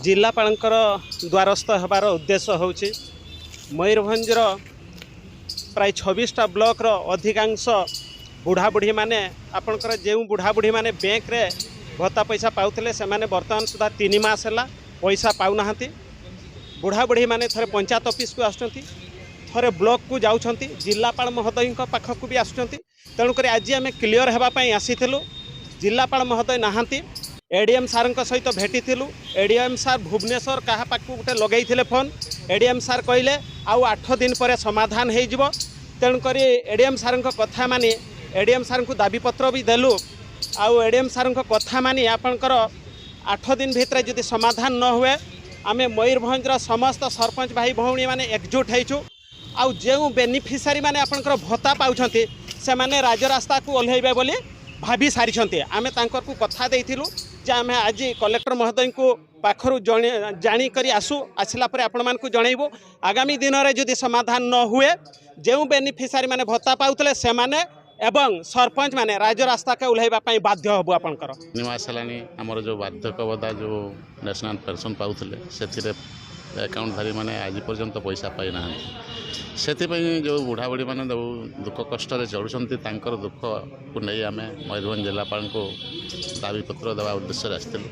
जिलापालଙ୍କର द्वारस्थ ହେବାର उद्देश्य ହେଉଛି ମୟୂରଭଞ୍ଜର प्राय 26टा ब्लॉकर अधिकांश बुढ़ाबुढ़ी माने आपणकर जो बुढ़ाबुढ़ी माने बैंक रे भत्ता पैसा पाउଥିଲେ ସେମାନେ ବର୍ତ୍ତମାନ ସୁଦ୍ଧା 3 मास ହେଲା पैसा पाउनाहांती। बुढ़ाबुढ़ी माने थरे पंचायत ऑफिस को आसुचंती, थरे ब्लॉक को जाउछंती, जिलापाल महोदय पाखक भी आसुचंती। तेणुक आज आम क्लीयर होगापी आसीलु। जिलापाल महोदय नहांती, एडीएम सार सहित भेटी। एडीएम सार भुवनेश्वर क्या पाक गोटे लगे फोन। एडीएम सार कहले आउ 8 दिन पर समाधान हो। तेणुक एडीएम सार कथा मानी एडीएम सार को दाबीपत्र भी देलु। आउ एडीएम सार कथा मानी आपणकर 8 दिन भितर जदि समाधान न हुए आम मयूरभंजर समस्त सरपंच भाई भौणी मैंने एकजुट होइछु। आउ जो बेनिफिशियरी माने आपणकर भत्ता पाउछंती से माने राजरास्ता को ओल्हेबे बोली भाभी सारी। आम तांकर को कथा देइथिलु जे आम आज कलेक्टर महोदय को पाखरु जाणिक आसला पर आपण मानकु जणैबु। आगामी दिन में जदि समाधान न हुए जो बेनिफिशियरी माने भत्ता पाउतले से माने एवं सरपंच माने राजरास्ता के ओल्हेबा पई बाध्य हबु। आपणकर निवास हेलानी आमर जो बाध्यकवदा जो नेशनल पेंशन पाउतले से अकाउंटधारी मैंने आज पर्यंत पैसा पाई ना। से जो बुढ़ा बुढ़ी मैंने दुख कष्ट चलुँच दुख को नहीं आम मयूरभंज जिलापाल को दाबीपत्र देवा उद्देश्य आसलु।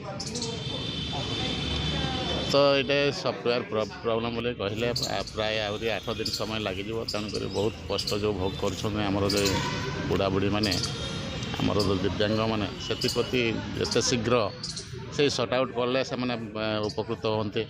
तो ये सफ्टवेयर प्रॉब्लम बोले कहले प्राय आहरी 8 दिन समय लगे। तेणुक बहुत कष्ट जो भोग करमर जो बुढ़ा बुढ़ी मैंने आमर जो दिव्यांग मैंने से शीघ्र से सर्ट आउट कले से उपकृत होते।